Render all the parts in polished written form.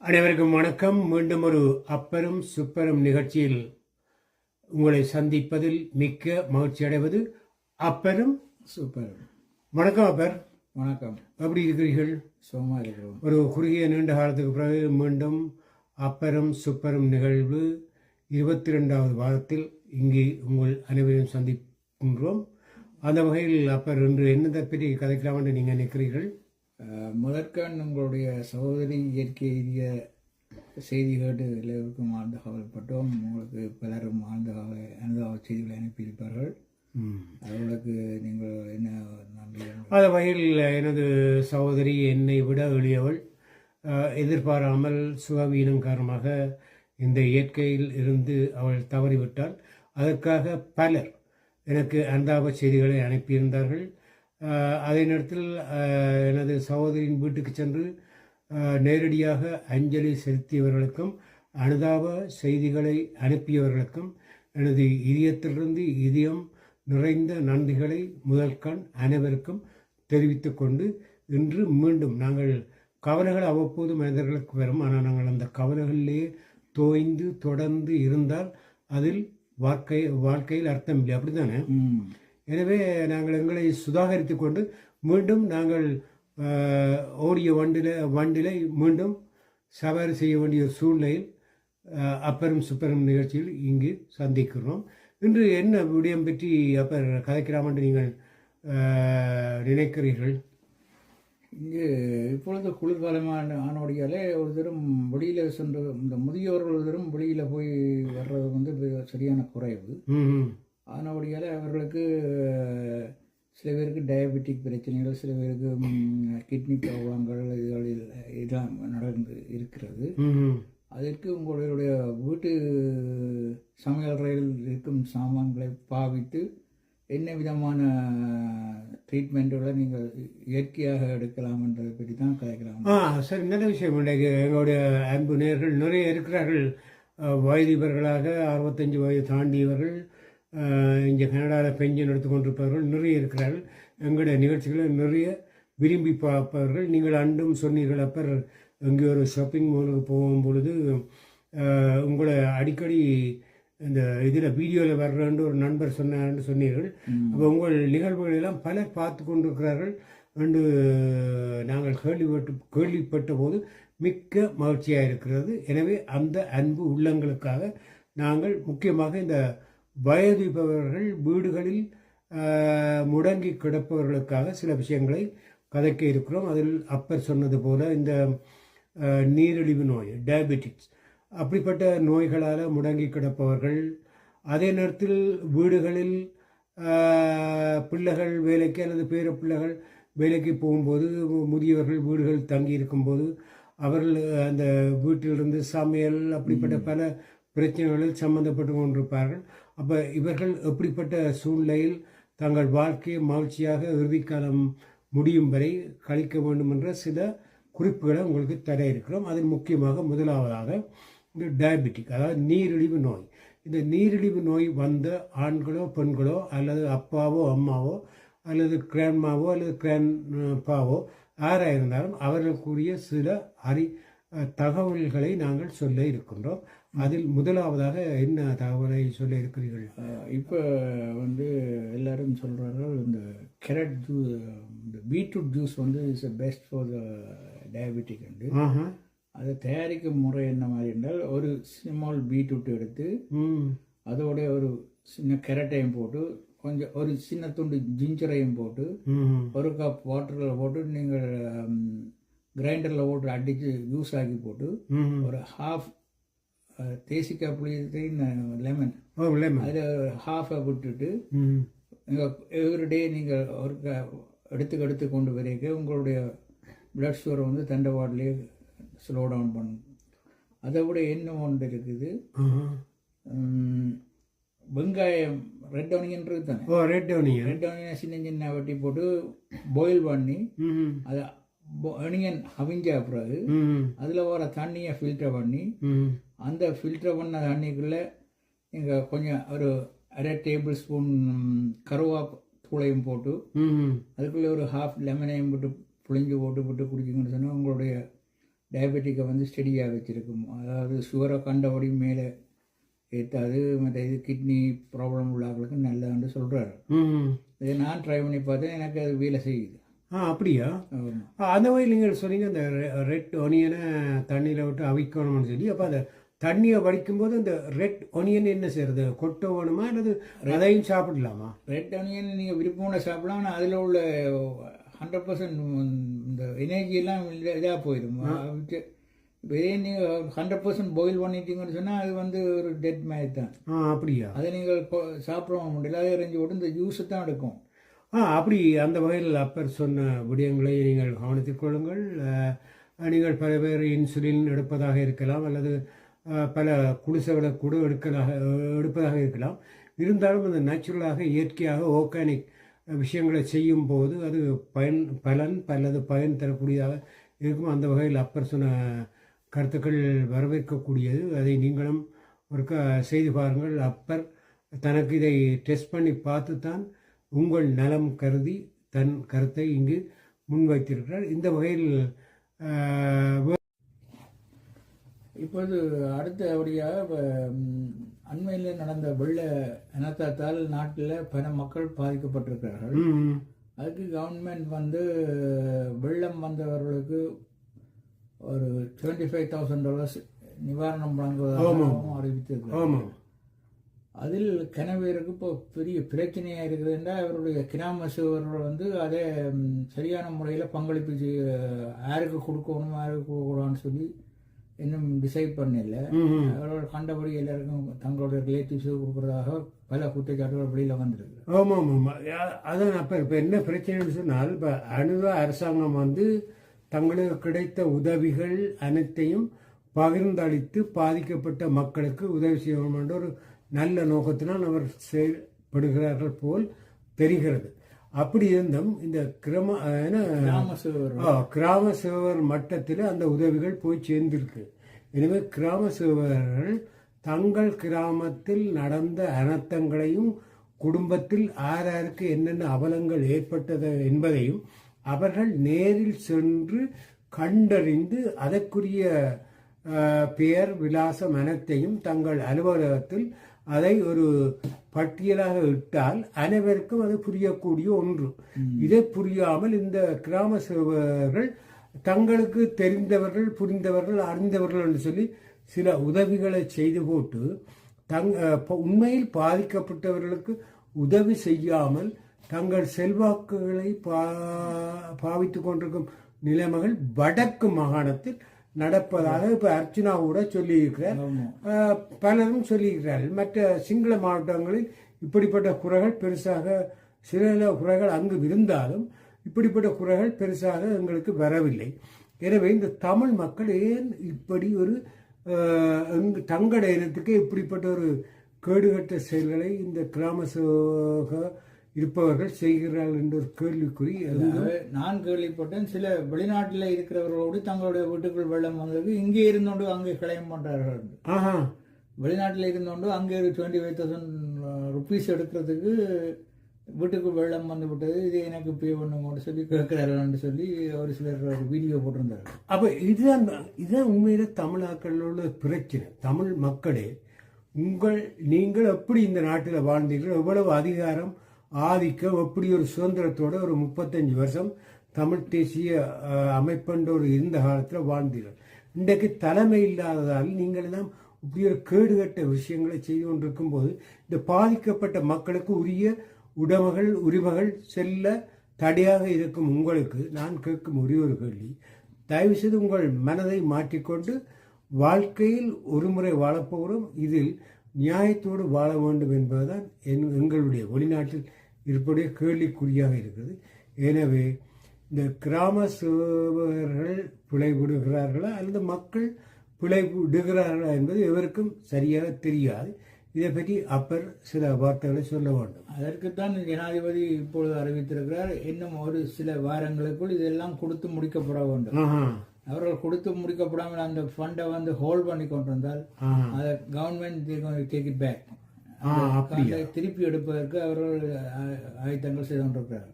அனைவருக்கும் வணக்கம். மீண்டும் ஒரு அப்பரும் சுப்பரும் நிகழ்ச்சியில் உங்களை சந்திப்பதில் மிக்க மகிழ்ச்சி அடைவது அப்பரும் சூப்பரும். வணக்கம் அப்பர். வணக்கம். எப்படி இருக்கிறீர்கள்? சும்மா இருக்கிறோம். ஒரு குறுகிய நீண்ட காலத்துக்கு பிறகு மீண்டும் அப்பரும் சுப்பரும் நிகழ்வு 22வது வாரத்தில் இங்கே உங்கள் அனைவரையும் சந்திக்கின்றோம். அந்த வகையில் அப்பர் இன்று என்னதை பற்றி கதைக்கலாம் என்று நீங்கள் நினைக்கிறீர்கள்? முதற்கண் உங்களுடைய சகோதரி இயற்கை எய்திய செய்தி கேட்டு எல்லோருக்கும் ஆழ்ந்த கவலைப்பட்டோம். உங்களுக்கு பலரும் ஆழ்ந்த அனுதாப செய்திகளை அனுப்பியிருப்பார்கள். அவர்களுக்கு நீங்கள் என்ன நன்றி? அந்த வகையில் எனது சகோதரி என்னை விட எளியவள். எதிர்பாராமல் சுகவீனம் காரணமாக இந்த இயற்கையில் இருந்து அவள் தவறிவிட்டாள். அதற்காக பலர் எனக்கு அனுதாப செய்திகளை அனுப்பியிருந்தார்கள். அதே நேரத்தில் எனது சகோதரியின் வீட்டுக்கு சென்று நேரடியாக அஞ்சலி செலுத்தியவர்களுக்கும் அனுதாப செய்திகளை அனுப்பியவர்களுக்கும் எனது இதயத்திலிருந்து இதயம் நிறைந்த நன்றிகளை முதற்கண் அனைவருக்கும் தெரிவித்து கொண்டு இன்று மீண்டும் நாங்கள் கவலைகள் அவ்வப்போது மனிதர்களுக்கு வரும். ஆனால் நாங்கள் அந்த கவலைகளிலேயே தோய்ந்து தொடர்ந்து இருந்தால் அதில் வாழ்க்கையில் அர்த்தம் இல்லை. அப்படித்தானே? எனவே நாங்கள் எங்களை சுதாகரித்து கொண்டு மீண்டும் நாங்கள் ஓடிய வண்டிலை மீண்டும் சவாரி செய்ய வேண்டிய சூழ்நிலையில் அப்பரும் சுப்பரும் நிகழ்ச்சியில் இங்கு சந்திக்கிறோம். இன்று என்ன விடயம் பற்றி அப்பர் கதைக்கலாம் என்று நீங்கள் நினைக்கிறீர்கள்? இங்கு இப்பொழுது குளிர்காலமான ஆனோடியாலே ஒரு தரம் வெளியில் சென்று இந்த முதியோர்கள் ஒரு தரம் வெளியில் போய் வர்றது வந்து சரியான குறைவு. அதனபடியால் அவர்களுக்கு சில பேருக்கு டயபெட்டிக் பிரச்சனைகள், சில பேருக்கு கிட்னி ப்ராப்ளங்கள் இதெல்லாம் நடந்து இருக்கிறது. அதற்கு உங்களுடைய வீட்டு சமையலறையில் இருக்கும் சாமான்களை பாவித்து என்ன விதமான ட்ரீட்மெண்ட்டுகளை நீங்கள் இயற்கையாக எடுக்கலாம் என்றதை பற்றி தான் கதைக்கலாம். சரி, நல்ல விஷயம். எங்களுடைய அன்பு நேயர்கள் நிறைய இருக்கிறார்கள். வயதிபர்களாக 65 வயது தாண்டியவர்கள், இங்கே கனடாவில் பென்ஷன் எடுத்துக்கொண்டிருப்பவர்கள் நிறைய இருக்கிறார்கள். எங்களுடைய நிகழ்ச்சிகளை நிறைய விரும்பி பார்ப்பவர்கள். நீங்கள் அன்றும் சொன்னீர்கள் அப்பர், எங்கே ஒரு ஷாப்பிங் மாலுக்கு போகும் பொழுது உங்களை அடிக்கடி இந்த இதில் வீடியோவில் வர்றேன்னு ஒரு நண்பர் சொன்னார்னு சொன்னீர்கள். அப்போ உங்கள் நிகழ்வுகளெல்லாம் பலர் பார்த்து கொண்டிருக்கிறார்கள் என்று நாங்கள் கேள்விப்பட்ட போது மிக்க மகிழ்ச்சியாக இருக்கிறது. எனவே அந்த அன்பு உள்ளங்களுக்காக நாங்கள் முக்கியமாக இந்த வயதிப்பவர்கள் வீடுகளில் முடங்கி கிடப்பவர்களுக்காக சில விஷயங்களை கதைக்க இருக்கிறோம். அதில் அப்பர் சொன்னது போல இந்த நீரிழிவு நோய், டயபெட்டிக்ஸ், அப்படிப்பட்ட நோய்களால் முடங்கி கிடப்பவர்கள், அதே நேரத்தில் வீடுகளில் பிள்ளைகள் வேலைக்கு அல்லது பேர பிள்ளைகள் வேலைக்கு போகும்போது முதியவர்கள் வீடுகள் தங்கி இருக்கும்போது அவர்கள் அந்த வீட்டிலிருந்து சமையல் அப்படிப்பட்ட பல பிரச்சனைகளில் சம்பந்தப்பட்டு கொண்டிருப்பார்கள். அப்போ இவர்கள் எப்படிப்பட்ட சூழ்நிலையில் தங்கள் வாழ்க்கையை மகிழ்ச்சியாக இறுதிக்காலம் முடியும் வரை கழிக்க வேண்டும் என்ற சில குறிப்புகளை உங்களுக்கு தர இருக்கிறோம். அதில் முக்கியமாக முதலாவதாக இந்த டயபெட்டிக், அதாவது நீரிழிவு நோய். இந்த நீரிழிவு நோய் வந்த ஆண்களோ பெண்களோ அல்லது அப்பாவோ அம்மாவோ அல்லது கிராண்ட்மாவோ அல்லது கிராண்ட்பாவோ யாராக இருந்தாலும் அவர்களுக்குரிய சில தகவல்களை நாங்கள் சொல்ல இருக்கின்றோம். அதில் முதலாவதாக என்ன தகவலை சொல்ல இருக்கிறீர்கள்? இப்போ வந்து எல்லாரும் சொல்கிறார்கள் இந்த கேரட் ஜூஸ், இந்த பீட்ரூட் ஜூஸ் வந்து is best for the diabetic. வந்து அதை தயாரிக்கும் முறை என்ன மாதிரி என்றால், ஒரு ஸ்மால் பீட்ரூட் எடுத்து அதோடைய ஒரு சின்ன கேரட்டையும் போட்டு கொஞ்சம் ஒரு சின்ன துண்டு ஜிஞ்சரையும் போட்டு ஒரு கப் வாட்டரில் போட்டு நீங்கள் கிரைண்டரில் போட்டு அடித்து ஜூஸ் ஆக்கி போட்டு ஒரு ஹாஃப் தேசிக்காய் புளி லெமன் அதில் ஹாஃபை விட்டுட்டு எவ்ரிடே நீங்கள் ஒரு எடுத்து கொண்டு வரைக்க உங்களுடைய பிளட் சுகரை வந்து தண்டவாட்டிலே ஸ்லோ டவுன் பண்ணணும். அதை விட என்ன ஒன்று இருக்குது, வெங்காயம் ரெட் ஆனியன் இருக்குது தானே, ரெட் ஆனியனை சின்ன சின்ன வெட்டி போட்டு பாயில் பண்ணி அதை ஆனியன் அவிஞ்ச பிறகு அதில் வர தண்ணியை ஃபில்டர் பண்ணி அந்த ஃபில்டர் பண்ண தண்ணிக்குள்ளே நீங்கள் கொஞ்சம் ஒரு அரை டேபிள் ஸ்பூன் கருவேப்பிலையும் போட்டு அதுக்குள்ளே ஒரு ஹாஃப் லெமனையும் போட்டு புளிஞ்சு போட்டு குடிச்சிங்கன்னு சொன்னால் உங்களுடைய டயபெட்டிக்கை வந்து ஸ்டெடியாக வச்சுருக்கும். அதாவது சுகரை கண்டபடி மேலே ஏற்றாது. மற்ற இது கிட்னி ப்ராப்ளம் உள்ளவர்களுக்கு நல்லதுன்னு சொல்கிறாரு. இதை நான் ட்ரை பண்ணி பார்த்தேன், எனக்கு அது வேலை செய்யுது. அப்படியா? அந்த வகையில் நீங்கள் சொன்னீங்க அந்த ரெட் ஒனியனை தண்ணியில் விட்டு அவிக்கணும்னு சொல்லி. அப்போ அந்த தண்ணியை வடிக்கும்போது அந்த ரெட் ஒனியன் என்ன செய்யறது? கொட்ட வேணுமா அல்லது அதையும் சாப்பிடலாமா? ரெட் ஒனியன் நீங்கள் விருப்பமான சாப்பிடலாம். ஆனால் அதில் உள்ள 100% இந்த எனர்ஜியெல்லாம் இதாக போயிடும். இதே நீங்கள் 100% பாயில் பண்ணிட்டீங்கன்னு சொன்னால் அது வந்து ஒரு டெட் மாதிரி தான். அப்படியா? அதை நீங்கள் சாப்பிட முடியல, அதை எறிஞ்சு விட்டு இந்த ஜூஸை தான் எடுக்கும். அப்படி அந்த வகையில் அப்பர் சொன்ன விடயங்களை நீங்கள் கவனித்துக் கொள்ளுங்கள். நீங்கள் பல பேர் இன்சுலின் எடுப்பதாக இருக்கலாம் அல்லது பல குளிசைகளை கூட எடுப்பதாக இருக்கலாம். இருந்தாலும் அந்த நேச்சுரலாக இயற்கையாக ஆர்கானிக் விஷயங்களை செய்யும் போது அது பயன் தரக்கூடியதாக இருக்கும். அந்த வகையில் அப்பர் சொன்ன கருத்துக்கள் வரவேற்கக்கூடியது. அதை நீங்களும் ஒருக்கா செய்து பாருங்கள். அப்பர் தனக்கு இதை டெஸ்ட் பண்ணி பார்த்து தான் உங்கள் நலம் கருதி தன் கருத்தை இங்கு முன்வைத்திருக்கிறார். இந்த வகையில் இப்போது அடுத்தபடியாக அண்மையில் நடந்த வெள்ள இனத்தால் நாட்டில் பல மக்கள் பாதிக்கப்பட்டிருக்கிறார்கள். அதுக்கு கவர்மெண்ட் வந்து வெள்ளம் வந்தவர்களுக்கு ஒரு $25,000 நிவாரணம் வழங்குவதாகவும் அறிவித்திருக்கிறார்கள். அதில் கனவேருக்கு இப்போ பெரிய பிரச்சனையாக இருக்குது என்றால் அவருடைய கிராம சேவர்கள் வந்து அதை சரியான முறையில் பங்களிப்பு யாருக்கு கொடுக்கணும் யாருக்கு கொடுக்கக்கூடாதுன்னு சொல்லி இன்னும் டிசைட் பண்ணல. அவர்கள் கண்டபடி எல்லாருக்கும் தங்களுடைய ரிலேட்டிவ்ஸு கொடுக்குறதாக பல குற்றச்சாட்டுகள் வெளியில் வந்திருக்கு. ஆமாம் ஆமாம். அதான் அப்போ இப்போ என்ன பிரச்சனைன்னு சொன்னால், இப்போ அரசாங்கம் வந்து தங்களுக்கு கிடைத்த உதவிகள் அனைத்தையும் பகிர்ந்தளித்து பாதிக்கப்பட்ட மக்களுக்கு உதவி செய்யணும் என்ற ஒரு நல்ல நோக்கத்தினால் அவர் செயல்படுகிறார்கள் போல் தெரிகிறது. அப்படி இருந்தும் இந்த கிராம சேவர் மட்டத்தில் அந்த உதவிகள் போய் சேர்ந்திருக்கு. எனவே கிராம சேவர்கள் தங்கள் கிராமத்தில் நடந்த அனர்த்தங்களையும் குடும்பத்தில் யாருக்கு என்னென்ன அவலங்கள் ஏற்பட்டது என்பதையும் அவர்கள் நேரில் சென்று கண்டறிந்து அதற்குரிய பெயர் விலாசம் அனைத்தையும் தங்கள் அலுவலகத்தில் அதை ஒரு பட்டியலாக இட்டால் அனைவருக்கும் அது புரியக்கூடிய ஒன்று. இதை புரியாமல் இந்த கிராம சேவகர்கள் தங்களுக்கு தெரிந்தவர்கள் புரிந்தவர்கள் அறிந்தவர்கள் என்று சொல்லி சில உதவிகளை செய்து போட்டு உண்மையில் பாதிக்கப்பட்டவர்களுக்கு உதவி செய்யாமல் தங்கள் செல்வாக்குகளை பாவித்துக் கொண்டிருக்கும் நிலைமைகள் வடக்கு மாகாணத்தில் நடப்பதாக இப்ப அர்ச்சனா கூட சொல்லியிருக்கிறார். பலரும் சொல்லியிருக்கிறார்கள். மற்ற சிங்கள மாவட்டங்களில் இப்படிப்பட்ட குறைகள் பெருசாக சில குறைகள் அங்கு இருந்தாலும் இப்படிப்பட்ட குறைகள் பெருசாக எங்களுக்கு வரவில்லை. எனவே இந்த தமிழ் மக்கள் ஏன் இப்படி ஒரு தங்கட இனத்துக்கு இப்படிப்பட்ட ஒரு கேடுகட்ட செயல்களை இந்த கிராம இருப்பவர்கள் செய்கிறார்கள் என்ற ஒரு கேள்விக்குறி. நான் கேள்விப்பட்டேன், சில வெளிநாட்டில் இருக்கிறவர்களோடு தங்களுடைய வீட்டுக்குள் வெள்ளம் வந்தது இங்கே இருந்தோண்டு அங்கே கிளைம் பண்றார்கள். வெளிநாட்டில் இருந்தோண்டு அங்கே $25,000 எடுக்கிறதுக்கு வீட்டுக்கு வெள்ளம் வந்து விட்டது, இது எனக்கு பே பண்ணுங்க சொல்லி கேட்கிறார்கள் சொல்லி ஒரு சிலர் வீடியோ போட்டிருந்தார். அப்போ இதுதான் உண்மையில தமிழாக்களோட பிரச்சனை. தமிழ் மக்களே, நீங்கள் எப்படி இந்த நாட்டில் வாழ்ந்தீர்கள், எவ்வளவு அதிகாரம் ஆதிக்கம், எப்படி ஒரு சுதந்திரத்தோட ஒரு 35 வருஷம் தமிழ் தேசிய அமைப்பென்ற ஒரு இருந்த காலத்தில் வாழ்ந்தீர்கள். இன்றைக்கு தலைமை இல்லாததால் நீங்கள் எல்லாம் இப்படி ஒரு கேடுகட்ட விஷயங்களை செய்து கொண்டிருக்கும் போது இந்த பாதிக்கப்பட்ட மக்களுக்கு உரிய உரிமைகள் செல்ல தடையாக இருக்கும் உங்களுக்கு நான் கேட்கும் ஒரே ஒரு கேள்வி, தயவு செய்து உங்கள் மனதை மாற்றிக்கொண்டு வாழ்க்கையில் ஒருமுறை வாழப்போகிறோம், இதில் நியாயத்தோடு வாழ வேண்டும் என்பதுதான் எங்களுடைய வெளிநாட்டில் இருப்படைய கேள்விக்குறியாக இருக்கிறது. எனவே இந்த கிராம சேவகர்கள் பிழைவிடுகிறார்களா அல்லது மக்கள் பிழைவிடுகிறார்களா என்பது எவருக்கும் சரியாக தெரியாது. இதை பற்றி அப்பர் சில வார்த்தைகளை சொல்ல வேண்டும். அதற்குத்தான் ஜனாதிபதி இப்பொழுது அறிவித்திருக்கிறார், இன்னும் ஒரு சில வாரங்களுக்குள் இதெல்லாம் கொடுத்து முடிக்கப்பட வேண்டும். அவர்கள் கொடுத்து முடிக்கப்படாமல் அந்த ஃபண்டை வந்து ஹோல்ட் பண்ணி கொண்டிருந்தால் அதை கவர்மெண்ட் டேக் இட் பேக், திருப்பி எடுப்பதற்கு அவர்கள் ஆயத்தங்கள் செய்து கொண்டிருக்கிறார்.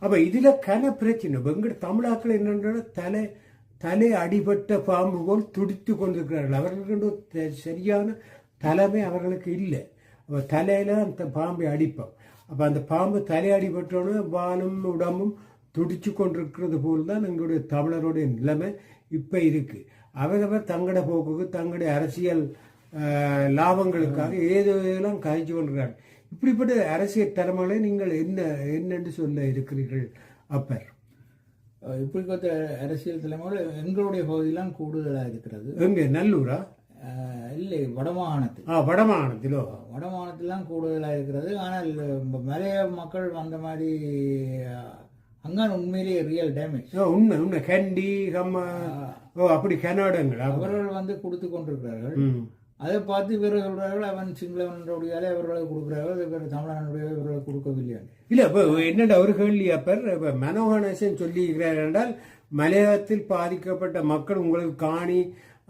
அப்ப இதுல கன பிரச்சனை எங்க தமிழாக்கள் என்னன்ற தலை அடிபட்ட பாம்பு போல் துடித்து கொண்டிருக்கிறார்கள். அவர்களுக்கு சரியான தலைமை அவர்களுக்கு இல்லை. அப்போ தலையில் அந்த பாம்பை அடிப்போம். அப்போ அந்த பாம்பு தலை அடிபட்டோன்னு வாலும் உடம்பும் துடிச்சு கொண்டிருக்கிறது போல் தான் எங்களுடைய தமிழருடைய நிலைமை இப்போ இருக்குது. அவரவர் தங்களோட போக்குக்கு தங்களுடைய அரசியல் லாபங்களுக்காக ஏதோலாம் கதைச்சு கொண்டிருக்கிறார்கள். இப்படிப்பட்ட அரசியல் தலைமைகளை நீங்கள் என்னென்று சொல்ல இருக்கிறீர்கள் அப்பர்? இப்படிப்பட்ட அரசியல் தலைமைகள் எங்களுடைய பகுதியெல்லாம் கூடுதலாக இருக்கிறது. எங்கே, நல்லூரா? இல்லை, வடமாகாணத்தில். வடமாகாணத்திலோ? வடமாகாணத்திலாம் கூடுதலாக இருக்கிறது. ஆனால் மலைய மக்கள் அந்த மாதிரி அங்கான் உண்மையிலேயே ரியல் டேமேஜ். உண்மை உண்மை. கண்டி அப்படி கர்நாடகங்கள் அவர்கள் கொடுத்து கொண்டிருக்கிறார்கள். அதை பார்த்து இவர்கள் சொல்றார்கள், அவன் சிங்களவனுடையாலே அவர்களுக்கு கொடுக்குறார்கள், இவர் தமிழனுடைய இவர்களுக்கு கொடுக்கவில்லை. இல்லை, இப்போ என்னடா ஒரு கேள்வி அப்பர், இப்போ மனோகணேசன் சொல்லியிருக்கிறார் என்றால் மலையாளத்தில் பாதிக்கப்பட்ட மக்கள் உங்களுக்கு காணி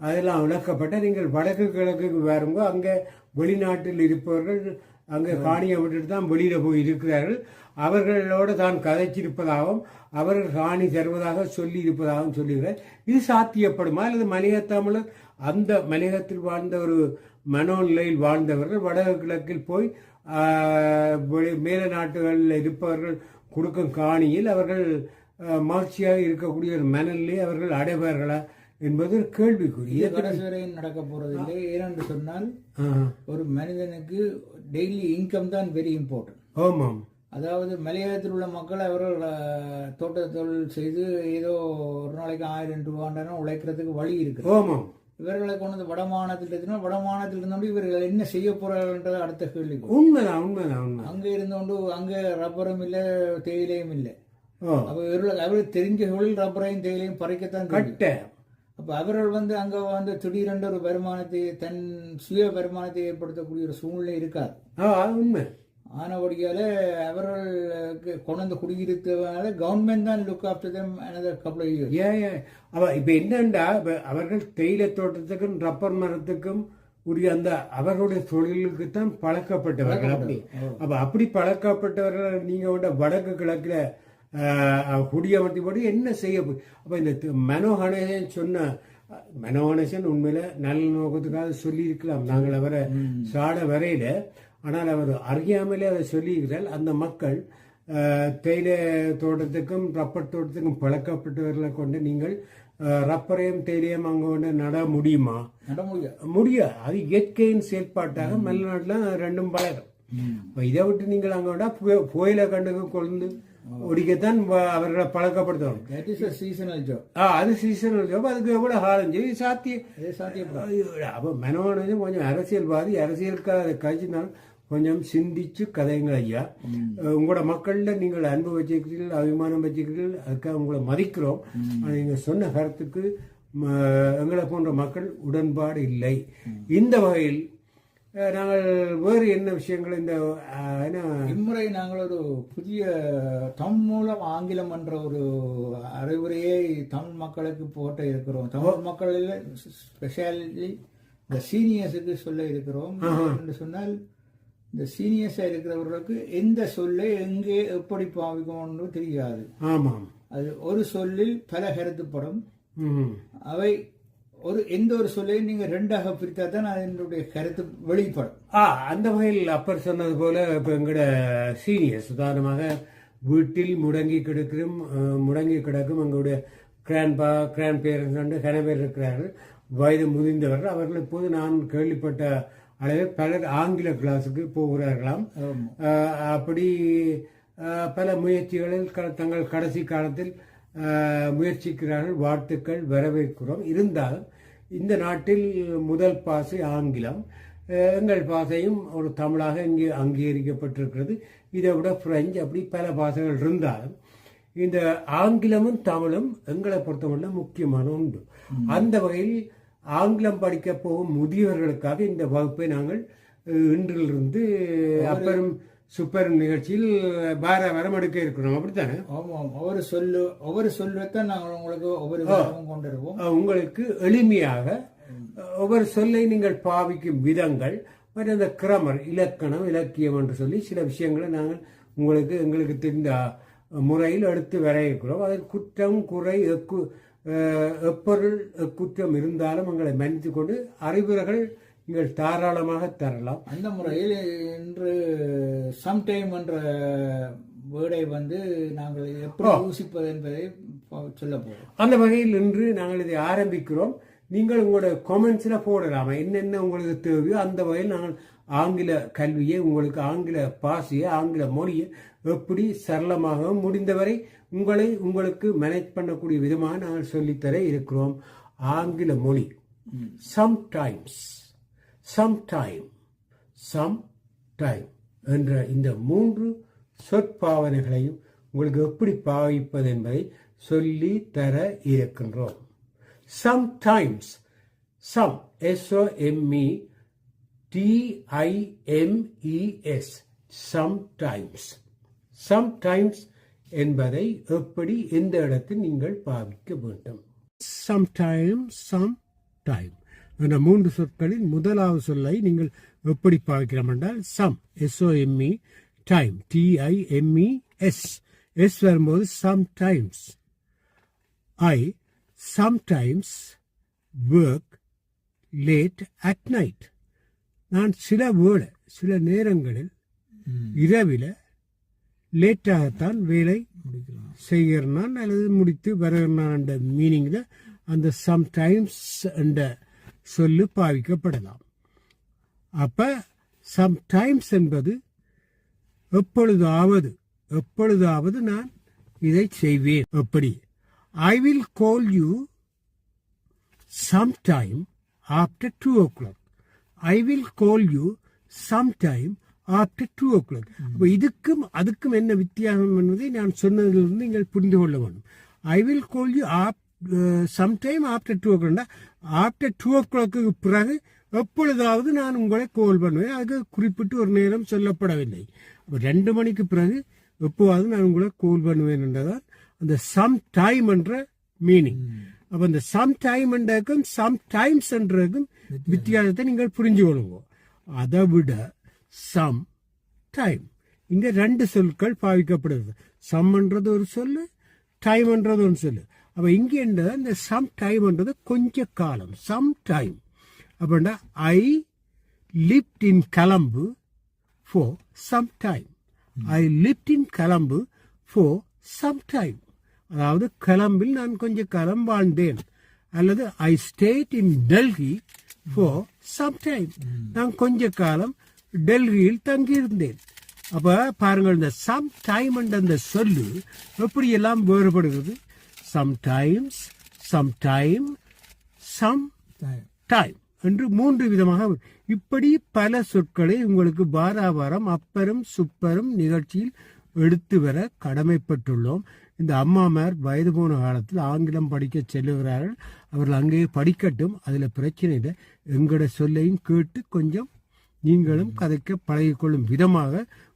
அதெல்லாம் விளக்கப்பட்ட நீங்கள் வடக்கு கிழக்குக்கு வரும்போ அங்கே வெளிநாட்டில் இருப்பவர்கள் அங்கே காணியை விட்டுட்டு தான் வெளியில் போய் இருக்கிறார்கள். அவர்களோடு தான் கதைச்சிருப்பதாகவும் அவர்கள் காணி தருவதாக சொல்லி இருப்பதாகவும் சொல்லுகிறார். இது சாத்தியப்படுமா? அல்லது மலைய தமிழர் அந்த மலையகத்தில் வாழ்ந்த ஒரு மனோநிலையில் வாழ்ந்தவர்கள் வடக்கு கிழக்கில் போய் மேல நாட்டுகளில் இருப்பவர்கள் கொடுக்கும் காணியில் அவர்கள் மகிழ்ச்சியாக இருக்கக்கூடிய ஒரு மனநிலையை அவர்கள் அடைவார்களா என்பது கேள்விக்குரிய. கடைசி வரை நடக்க போறதில்லை. ஏனென்று சொன்னால் ஒரு மனிதனுக்கு டெய்லி இன்கம் தான் வெரி இம்பார்ட்டன்ட். ஆமாம். அதாவது மலையகத்தில் உள்ள மக்கள் அவர்கள் தோட்ட தொழில் செய்து ஏதோ ஒரு நாளைக்கு 1000 ரூபாண்டான உழைக்கிறதுக்கு வழி இருக்கு. ஆமாம். இவர்களை கொண்டு வந்து வடமாகாணத்தில் இருந்தால் வடமாகாணத்தில் இருந்தோண்டு இவர்கள் என்ன செய்ய போறாங்கன்றது அடுத்த கேள்வி. உண்மைதான் உண்மைதான். அங்கே இருந்தோண்டு அங்கே ரப்பரும் இல்லை, தேயிலையும் இல்லை. அப்ப அவர்களுக்கு தெரிஞ்ச தொழில் ரப்பரையும் தேயிலையும் பறிக்கத்தான் கட்ட. அப்ப அவர்கள் அங்க திடீரென்று ஒரு வருமானத்தை, தன் சுய வருமானத்தை ஏற்படுத்தக்கூடிய ஒரு சூழ்நிலை இருக்காது. உண்மை. ஆனபடியால அவர்களுக்கு கொண்டு குடியிருத்தவனால கவர்மெண்ட் தான் look after them another couple of years. இப்ப என்னண்டா, அவர்கள் தேயிலை தோட்டத்துக்கும் ரப்பர் மரத்துக்கும் உரிய அந்த அவர்களுடைய தொழிலுக்கு தான் பழக்கப்பட்டவர்கள். அப்படி அப்படி பழக்கப்பட்டவர்கள் நீங்க வடக்கு கிழக்குல குடியமர்த்தி போட்டு என்ன செய்ய போய். அப்ப இந்த மனோகணேசன் சொன்ன மனோகணேசன் உண்மையில நல்ல நோக்கத்துக்காக சொல்லி இருக்கலாம், நாங்கள் அவரை சாட வரையில. ஆனால் அவர் அறியாமலே அதை சொல்லியிருக்கிறார். அந்த மக்கள் தேயிலை தோட்டத்துக்கும் ரப்பர் தோட்டத்துக்கும் பழக்கப்பட்டவர்களை கொண்டு நீங்கள் ரப்பரையும் தேயிலையும் அங்கே கொண்டு நட முடியுமா? முடியாது. அது இயற்கையின் செயல்பாட்டாக மலைநாட்டில் ரெண்டும் பழகும். இதை விட்டு நீங்கள் அங்கே விட புயலை கண்டுக்கு கொண்டு ஒடிக்கத்தான் அவர்களை பழக்கப்படுத்தணும். அது சீசனல் ஜாப். அதுக்கு எவ்வளவு காலம் செய்ய சாத்தியம். அப்போ மனோகணேசன் கொஞ்சம் அரசியல்வாதி, அரசியலுக்காக அதை கழிச்சுனாலும் கொஞ்சம் சிந்திச்சு கதைங்கள் ஐயா. உங்களோட மக்கள்ல நீங்கள் அன்பு வச்சிருக்கிறீர்கள், அபிமானம் வச்சிருக்கிறீர்கள், அதுக்காக உங்களை மதிக்கிறோம். நீங்கள் சொன்ன கருத்துக்கு எங்களை போன்ற மக்கள் உடன்பாடு இல்லை. இந்த வகையில் நாங்கள் வேறு என்ன விஷயங்கள் இந்த இம்முறை நாங்கள் ஒரு புதிய தமிழ் மூலம் ஆங்கிலம் என்ற ஒரு அறிவுரையை தமிழ் மக்களுக்கு போட்ட இருக்கிறோம். தமிழ் மக்களில் ஸ்பெஷாலிட்டி இந்த சீனியர்ஸுக்கு சொல்ல இருக்கிறோம். என்று சொன்னால் இந்த சீனியர்ஸா இருக்கிறவர்களுக்கு எந்த சொல்லை எங்கே எப்படி பாவிக்கணும்னு தெரியாது. ஆமாம். அது ஒரு சொல்லில் பல கருத்துப்படும். அவை எந்த ஒரு சொல்லையும் நீங்க ரெண்டாக பிரித்தா தான் அதனுடைய கருத்து வெளிப்படும். அந்த வகையில் அப்பர் சொன்னது போல இப்ப எங்கட சீனியர்ஸ் உதாரணமாக வீட்டில் முடங்கி கிடக்கும் எங்களுடைய கிராண்ட் பேரண்ட்ஸ் கணவர் இருக்கிறார்கள், வயது முதிர்ந்தவர்கள். அவர்கள் இப்போது நான் கேள்விப்பட்ட அளவில் பலர் ஆங்கில கிளாஸுக்கு போகிறார்களாம். அப்படி பல முயற்சிகளில் தங்கள் கடைசி காலத்தில் முயற்சிக்கிறார்கள். வாழ்த்துக்கள், வரவேற்கிறோம். இருந்தாலும் இந்த நாட்டில் முதல் பாசை ஆங்கிலம், எங்கள் பாசையும் ஒரு தமிழாக இங்கே அங்கீகரிக்கப்பட்டிருக்கிறது. இதை விட பிரெஞ்சு, அப்படி பல பாஷைகள் இருந்தாலும் இந்த ஆங்கிலமும் தமிழும் எங்களை பொறுத்தவரை முக்கியமான உண்டு. அந்த வகையில் ஆங்கிலம் படிக்க போகும் முதியவர்களுக்காக இந்த வகுப்பை நாங்கள் இன்றிலிருந்து அப்பரும் சூப்பர் நிகழ்ச்சியில் வாரம் எடுக்க இருக்கிறோம். அப்படித்தானே? ஆமாம். ஒவ்வொரு சொல்லுத்தான் நாங்கள் உங்களுக்கு ஒவ்வொரு கொண்டிருக்கோம். உங்களுக்கு எளிமையாக ஒவ்வொரு சொல்லை நீங்கள் பாவிக்கும் விதங்கள் மற்றும் அந்த கிராமர், இலக்கணம், இலக்கியம் என்று சொல்லி சில விஷயங்களை நாங்கள் எங்களுக்கு தெரிந்த முறையில் எடுத்து வர இருக்கிறோம். அதில் குற்றம், குறை, எப்பொருள் குற்றம் இருந்தாலும் எங்களை மன்னித்துக் கொண்டு அறிவுரைகள் நீங்கள் தாராளமாக தரலாம். அந்த முறையில் இன்று சம்டைம் என்ற வேர்டை வந்து நாங்கள் எப்படி யோசிப்பது என்பதை சொல்ல போகிறோம். அந்த வகையில் இன்று நாங்கள் இதை ஆரம்பிக்கிறோம். நீங்கள் உங்களோட கமெண்ட்ஸில் போடலாம் என்னென்ன உங்களுக்கு தேவையோ. அந்த வகையில் நாங்கள் ஆங்கில கல்வியை உங்களுக்கு ஆங்கில பாஷையை ஆங்கில மொழியை எப்படி சரளமாக முடிந்தவரை உங்களுக்கு மேனேஜ் பண்ணக்கூடிய விதமாக நாங்கள் சொல்லித்தர இருக்கிறோம். ஆங்கில மொழி சம்டைம்ஸ், சம்டைம், சம்டைம் என்ற இந்த 3 சொற்பாவனைகளையும் உங்களுக்கு எப்படி பாவிப்பது என்பதை சொல்லி தர இருக்கின்றோம். Sometimes, some, SOMETIMES, sometimes, sometimes என்பதை எப்படி எந்த இடத்தில் நீங்கள் பாவிக்க வேண்டும். Sometimes, sometime என்ற 3 சொற்களில் முதலாவது சொல்லை நீங்கள் எப்படி பாவிக்கலாம் என்றால் some, SOME, time, TIMES, S வரும்போது sometimes. I sometimes work late at night. நான் சில நேரங்களில் இரவில் லேட்டாகத்தான் வேலை செய்கிறான் அல்லது முடித்து வருகிறான் என்ற மீனிங்கில் அந்த சம்டைம்ஸ் என்ற சொல்லு பாவிக்கப்படலாம். அப்போ சம்டைம்ஸ் என்பது எப்பொழுதாவது நான் இதை செய்வேன். எப்படி? I will call you sometime after 2 o'clock. I will call you sometime after 2 o'clock. அப்போ அதுக்கும் என்ன வித்தியாசம் என்பதை நான் சொன்னதிலிருந்து நீங்கள் புரிந்து கொள்ள வேண்டும். I will call you sometime after 2 o'clock. After 2 o'clock பிறகு எப்பொழுதாவது நான் உங்களை கால் பண்ணுவேன். அதுக்கு குறிப்பிட்டு ஒரு நேரம் சொல்லப்படவில்லை. 2 மணிக்கு பிறகு எப்போவாவது நான் உங்களை கால் பண்ணுவேன் என்றதான் அந்த சம் டைம் என்ற மீனிங். அப்ப அந்த சம் டைம் என்றதுக்கும் சம் டைம்ஸ் என்றதுக்கும் வித்தியாசத்தை நீங்கள் புரிஞ்சு கொள்ளுங்க. அதை விட சம் டைம் இங்க 2 சொற்கள் பாவிக்கப்படுது. சம் என்றது ஒரு சொல்லு, டைம் என்றது ஒரு சொல்லு. அப்ப இங்க இந்த சம் டைம் என்றது கொஞ்ச காலம், சம் டைம். அப்படின்னா I lived in Colombo for some time. I lived in Colombo for some time. அதாவது கலம்பில் நான் கொஞ்ச காலம் வாழ்ந்தேன். அல்லது I stayed in Delhi for some time. நான் கொஞ்ச காலம் டெல்லியில் தங்கியிருந்தேன். அப்ப பாருங்கள், இந்த சம் டைம் என்ற அந்த சொல்லு எப்படி எல்லாம் வேறுபடுகிறது. Sometimes, some time, some time என்று 3 விதமாக இப்படி பல சொற்களை உங்களுக்கு வாராவாரம் அப்பரும் சுப்பரும் நிகழ்ச்சியில் எடுத்து வர கடமைப்பட்டுள்ளோம். இந்த அம்மாமார் வயது போன காலத்தில் ஆங்கிலம் படிக்க செல்லுகிறார்கள். அவர்கள் அங்கேயே படிக்கட்டும், அதில் பிரச்சனை இல்லை. எங்களோட சொல்லையும் கேட்டு கொஞ்சம் நீங்களும் கதைக்க பழகிக்கொள்ளும் விதமாக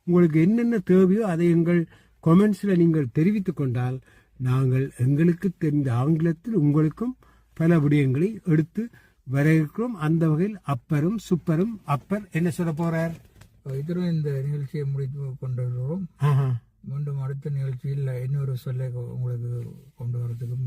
உங்களுக்கு என்னென்ன தேவையோ அதை எங்கள் கொமெண்ட்ஸில் நீங்கள் தெரிவித்து கொண்டால் நாங்கள் எங்களுக்கு தெரிந்த ஆங்கிலத்தில் உங்களுக்கும் பல விடயங்களை எடுத்து வர இருக்கிறோம். அந்த வகையில் அப்பரும் சுப்பரும். அப்பர் என்ன சொல்ல போறார்? இதரும் இந்த நிகழ்ச்சியை முடித்து கொண்டு வருவோம். மீண்டும் அடுத்த நிகழ்ச்சியில் இன்னொரு சொல்லை உங்களுக்கு கொண்டு வரதுக்கும்